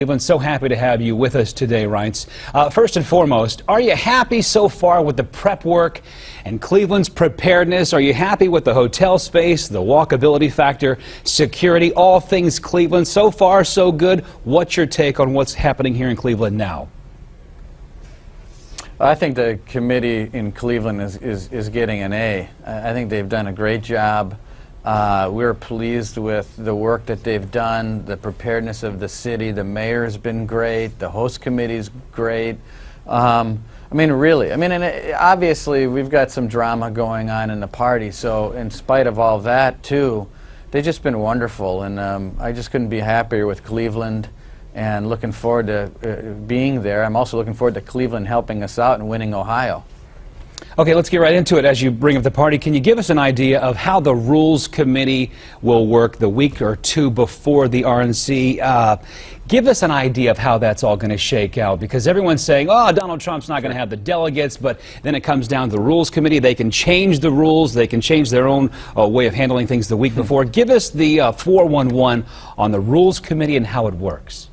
Cleveland, so happy to have you with us today, Reince. First and foremost, are you happy so far with the prep work and Cleveland's preparedness? Are you happy with the hotel space, the walkability factor, security, all things Cleveland? So far, so good. What's your take on what's happening here in Cleveland now? I think the committee in Cleveland is getting an A. I think they've done a great job. We're pleased with the work that they've done, the preparedness of the city. The mayor's been great. The host committee's great. And obviously we've got some drama going on in the party, so in spite of all that too, they've just been wonderful, and I just couldn't be happier with Cleveland and looking forward to being there. I'm also looking forward to Cleveland helping us out and winning Ohio. Okay, let's get right into it. As you bring up the party, can you give us an idea of how the Rules Committee will work the week or two before the RNC? Give us an idea of how that's all going to shake out, because everyone's saying, oh, Donald Trump's not going to have the delegates, but then it comes down to the Rules Committee. They can change the rules. They can change their own way of handling things the week before. Give us the 411 on the Rules Committee and how it works.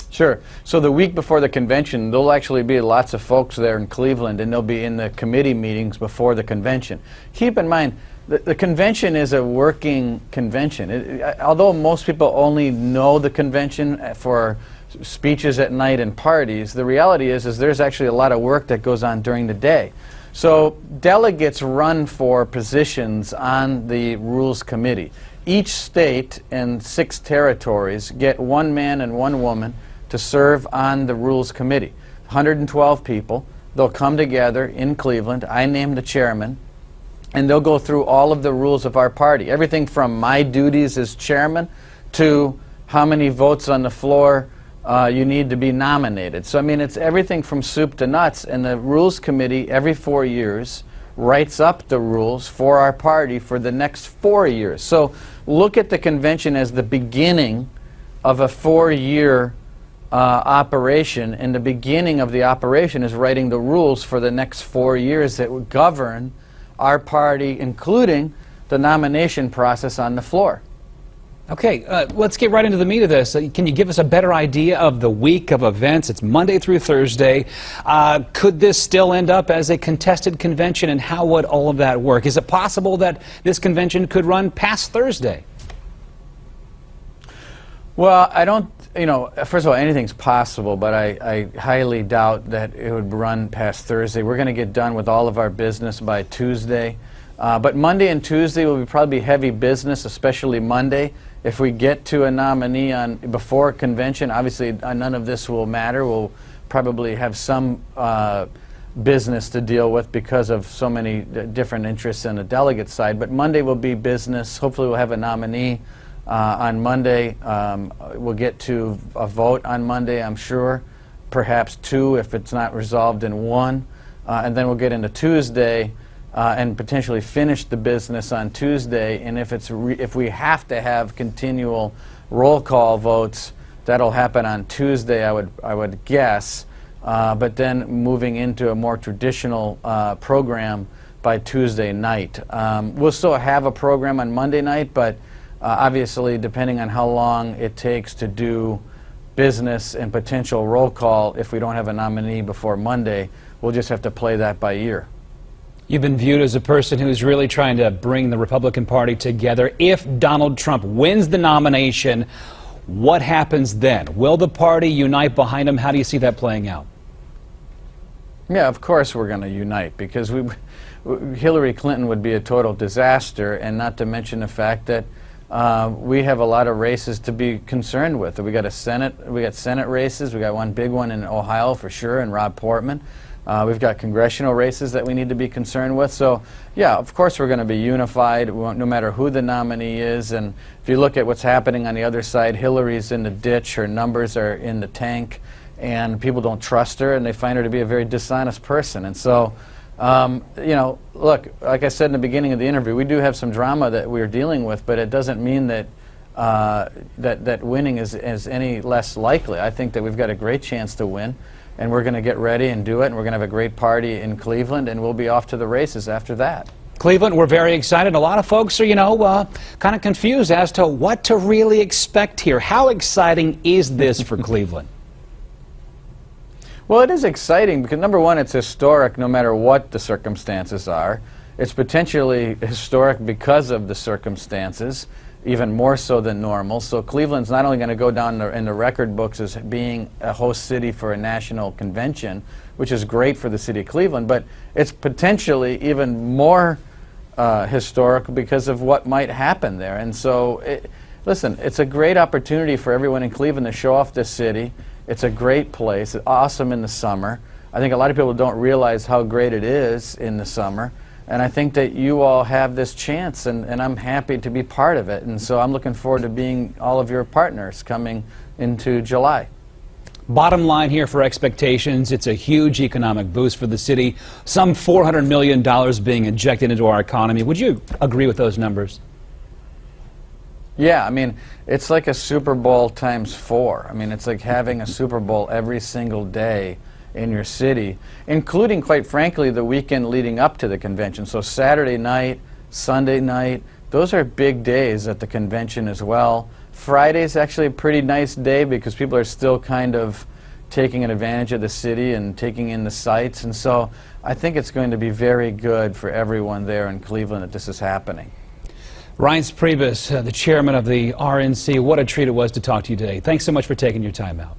Sure. So the week before the convention, there'll actually be lots of folks there in Cleveland, and they'll be in the committee meetings before the convention. Keep in mind, the convention is a working convention. Although most people only know the convention for speeches at night and parties, the reality is there's actually a lot of work that goes on during the day. So delegates run for positions on the Rules Committee. Each state and 6 territories get 1 man and 1 woman to serve on the Rules Committee. 112 people. They'll come together in Cleveland. I name the chairman, and they'll go through all of the rules of our party. Everything from my duties as chairman to how many votes on the floor you need to be nominated. So, I mean, it's everything from soup to nuts, and the Rules Committee every 4 years writes up the rules for our party for the next 4 years. So look at the convention as the beginning of a 4-year operation, and the beginning of the operation is writing the rules for the next 4 years that would govern our party, including the nomination process on the floor. Okay, let's get right into the meat of this. Can you give us a better idea of the week of events? It's Monday through Thursday. Could this still end up as a contested convention, and how would all of that work? Is it possible that this convention could run past Thursday? Well, I don't, first of all, anything's possible, but I highly doubt that it would run past Thursday. We're going to get done with all of our business by Tuesday. But Monday and Tuesday will probably be heavy business, especially Monday. If we get to a nominee before convention, obviously none of this will matter. We'll probably have some business to deal with because of so many different interests on the delegate side. But Monday will be business. Hopefully we'll have a nominee. On Monday, we'll get to a vote on Monday, I'm sure, perhaps 2 if it's not resolved in 1, and then we'll get into Tuesday and potentially finish the business on Tuesday. And if we have to have continual roll call votes, that'll happen on Tuesday, I would guess, but then moving into a more traditional program by Tuesday night. We'll still have a program on Monday night, but obviously, depending on how long it takes to do business and potential roll call, if we don't have a nominee before Monday, we'll just have to play that by ear. You've been viewed as a person who's really trying to bring the Republican Party together. If Donald Trump wins the nomination, what happens then? Will the party unite behind him? How do you see that playing out? Yeah, of course we're going to unite, because Hillary Clinton would be a total disaster, and not to mention the fact that we have a lot of races to be concerned with. We got Senate races. We got one big one in Ohio for sure, and Rob Portman. We've got congressional races that we need to be concerned with. So, yeah, of course we're going to be unified, no matter who the nominee is. And if you look at what's happening on the other side, Hillary's in the ditch. Her numbers are in the tank, and people don't trust her, and they find her to be a very dishonest person. And so, look, like I said in the beginning of the interview, we do have some drama that we're dealing with, but it doesn't mean that that winning is any less likely. I think that we've got a great chance to win, and we're going to get ready and do it, and we're going to have a great party in Cleveland, and we'll be off to the races after that. Cleveland, we're very excited. A lot of folks are, kind of confused as to what to really expect here. How exciting is this for Cleveland? Well, it is exciting because, number one, it's historic no matter what the circumstances are. It's potentially historic because of the circumstances, even more so than normal. So Cleveland's not only going to go down in the record books as being a host city for a national convention, which is great for the city of Cleveland, but it's potentially even more historic because of what might happen there. And so, listen, it's a great opportunity for everyone in Cleveland to show off this city. It's a great place. It's awesome in the summer. I think a lot of people don't realize how great it is in the summer. And I think that you all have this chance, and I'm happy to be part of it. And so I'm looking forward to being all of your partners coming into July. Bottom line here for expectations, it's a huge economic boost for the city. Some $400 million being injected into our economy. Would you agree with those numbers? Yeah, I mean, it's like a Super Bowl times 4. I mean, it's like having a Super Bowl every single day in your city, including, quite frankly, the weekend leading up to the convention. So Saturday night, Sunday night, those are big days at the convention as well. Friday's actually a pretty nice day because people are still kind of taking advantage of the city and taking in the sights. And so I think it's going to be very good for everyone there in Cleveland that this is happening. Reince Priebus, the chairman of the RNC, what a treat it was to talk to you today. Thanks so much for taking your time out.